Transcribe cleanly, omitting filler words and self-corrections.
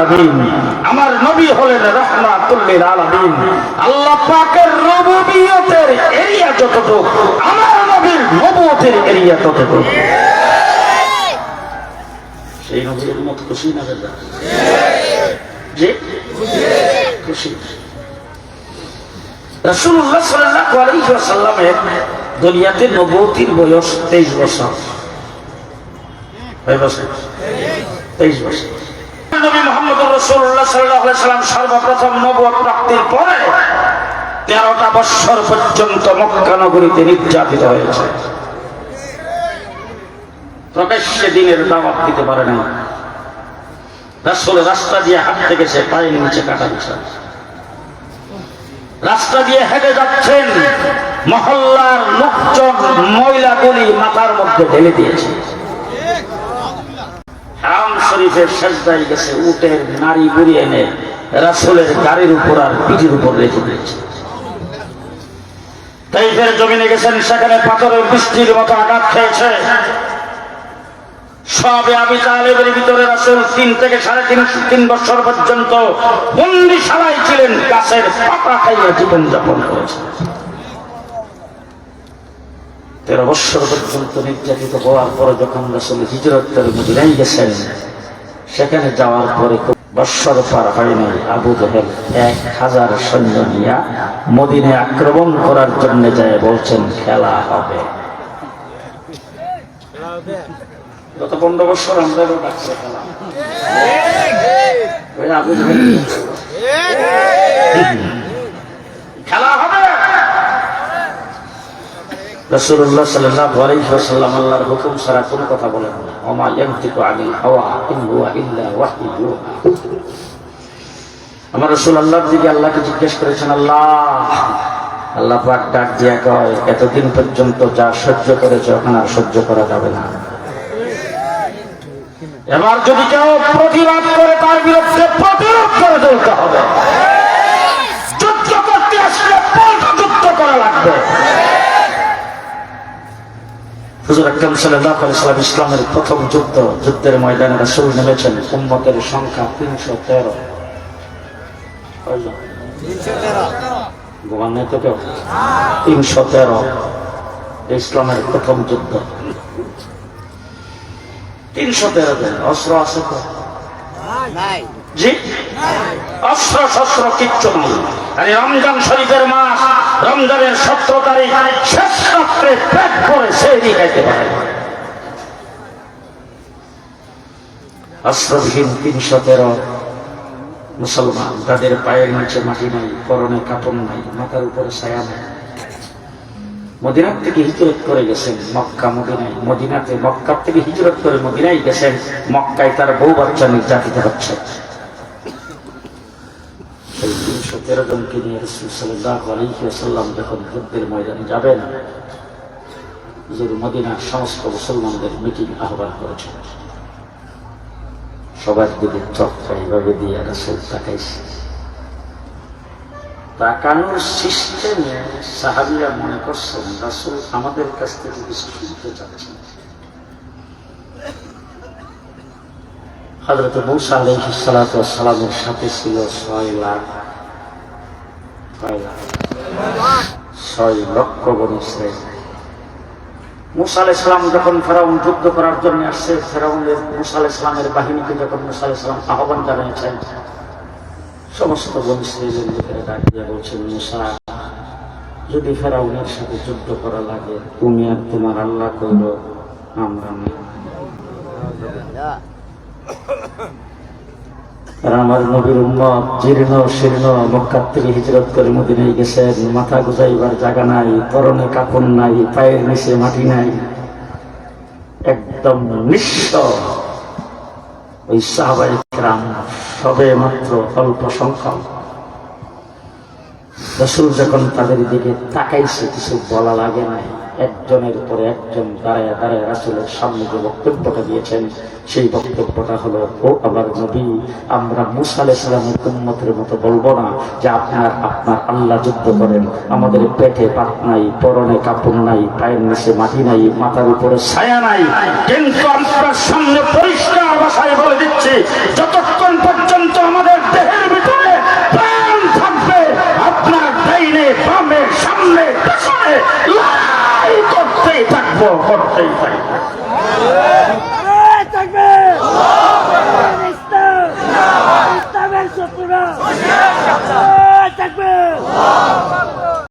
আলামিন, আমার নবী হলেন রাহমাতুল লিল আলামিন। আল্লাহ পাকের রুবুবিয়তের এরিয়া যতটুকু, আমার নবীর নবুয়তের এরিয়া ততটুকু। সেই নবীর উম্মত খুশি না বেজা? জি খুশি। রাসূলুল্লাহ সাল্লাল্লাহু আলাইহি ওয়াসাল্লামের দুনিয়াতে নবুয়তির বয়স 23 বছর। কয় বছর? 23 বছর। নবী মুহাম্মদুর রাসূলুল্লাহ সাল্লাল্লাহু আলাইহি ওয়াসাল্লাম সর্বপ্রথম নবুয়ত প্রাপ্তির পরে 13টা বছর পর্যন্ত মক্কা নগরীতে নির্যাতিত হয়েছে। প্রকাশ্যে দিনের দাওয়াত দিতে পারে না। রাসূল রাস্তা দিয়ে হাঁটতে গেছে, পায়ের নিচে কাটা বিছানা। রাস্তা দিয়ে হেঁটে যাচ্ছেন, মহল্লার লোকজন ময়লাগুলি মাথার মধ্যে ঢেলে দিয়েছে। হারাম শরীফের সেজদায় গেছে, উটের নাড়ি বুড়ি এনে রাসূলের গাড়ির উপর আর পিঠের উপর রেখে দিয়েছে। তাইফের জমিনে গেছেন, সেখানে পাথরের বৃষ্টির মতো আঘাত খেয়েছে। সবে আবি তালেবের ভিতরে রাসূল 3 থেকে 3.5 বছর পর্যন্ত বন্দিশালায় ছিলেন, গাছের পাতা খাইয়া জীবন যাপন করেছেন। 13 বছর পর্যন্ত নির্যাতিত হওয়ার পরে যখন রাসূল হিজরত করে মদিনায় গেছেন, সেখানে যাওয়ার পরে বছর পার হয় নাই, আবু জেহেল 1000 সৈন্য নিয়ে মদিনায় আক্রমণ করার জন্য যায়, বলছেন খেলা হবে। গত 15 বছর আমরা ডাকছে খেলা আবু জেহেল খেলা হবে। রাসূলুল্লাহ সাল্লাল্লাহু আলাইহি ওয়াসাল্লাম আল্লাহর হুকুম ছাড়া কোনো কথা বলেন না। ওমা ইয়ানতিকু আনিল হাওয়া ইন হুয়া ইল্লা ওয়াহয়ুন ইউহা। আমার রাসূল আল্লাহর দিকে আল্লাহকে জিজ্ঞেস করেছেন, আল্লাহ পাক ডাক দিয়া কয়, এতদিন পর্যন্ত যা সহ্য করেছে এখন আর সহ্য করা যাবে না। এবার যদি কেউ প্রতিবাদ করে তার বিরুদ্ধে প্রতিরোধ করে চলতে হবে। যুদ্ধ করতে আসলে পাল্টা যুদ্ধ করা লাগবে। হুজুর আকরাম সাল্লাল্লাহু আলাইহি ওয়াসাল্লাম ইসলামের প্রথম যুদ্ধের ময়দানে রাসূল নেমেছেন, উম্মতের সংখ্যা 313। গোয়ান্নে তো কেউ 313। ইসলামের প্রথম যুদ্ধ 313 জন। অস্ত্র আছে তো? জি, অস্ত্র শস্ত্র কিচ্ছু নেই। আর রমজান শরীফের মাস, রমজানের 17 তারিখ শেষ রাত্রে পেট ভরে সেহরি খাইতে পারে। অস্ত্রবিহীন 313 মুসলমান, তাদের পায়ের নিচে মাটি নাই, পরনে কাপড় নাই, মাথার উপরে ছায়া নাই। মদিনার থেকে হিজরত করে গেছেন মক্কা মদিনায়, মক্কার থেকে হিজরত করে মদিনায় গেছেন। মক্কায় তার বউ বাচ্চা নির্যাতিত হচ্ছে। 313 জনকে নিয়ে রাসূল সাল্লাল্লাহু আলাইহি ওয়াসাল্লাম যখন যুদ্ধের ময়দানে যাবেন, হুজুর মদিনার সমস্ত মুসলমানদের মিটিং আহ্বান করেছেন। সবার দিকে চোখটা এইভাবে দিয়ে রাসূল তাকাইছে। তাকানোর সিস্টেমে সাহাবীরা মনে করছেন রাসূল আমাদের কাছ থেকে কিছু শুনতে চাচ্ছেন। হযরত মূসা আলাইহিস সালাতু ওয়াস সালামের সাথে ছিল 6 লক্ষ বনী ইসরাঈল। মূসা আলাইহিস সালাম যখন ফেরাউন যুদ্ধ করার জন্য আসছে, ফেরাউনের মূসা আলাইহিস সালামের বাহিনীকে যখন মূসা আলাইহিস সালাম আহ্বান জানিয়েছেন, সমস্ত বনী ইসরাঈলের লোকেরা ডাক দিয়ে বলছেন, মূসা, যদি ফেরাউনের সাথে যুদ্ধ করা লাগে, তুমি আর তোমার আল্লাহ কইলো, আমরা না। আর আমার নবীর উম্মত জীর্ণ শীর্ণ, মক্কা থেকে হিজরত করে মদিনায় গেছেন, মাথা গুজাইবার জায়গা নাই, পরনে কাপড় নাই, পায়ের নিচে মাটি নাই, একদম নিঃস্ব। ওই সাহাবায়ে কেরাম সবে মাত্র অল্প সংখ্যক। রাসূল যখন তাদের দিকে তাকাইছে, কিছু বলা লাগে নাই। একজনের পরে একজন দাঁড়ায় দাঁড়ায় রাসূলের সামনে যে বক্তব্যটা দিয়েছেন, সেই বক্তব্যটা হলো, ও আমার নবী, আমরা মূসা আলাইহিস সালামের উম্মতের মতো বলবো না যে আপনার আল্লাহ যুদ্ধ করেন। আমাদের পেটে পাত নাই, পরনে কাপড় নাই, পায়ের নিচে মাটি নাই, মাথার উপরে ছায়া নাই, কিন্তু আপনার সামনে পরিষ্কার ভাষায় বলে দিচ্ছি, যতক্ষণ পর্যন্ত করতেই পারি না।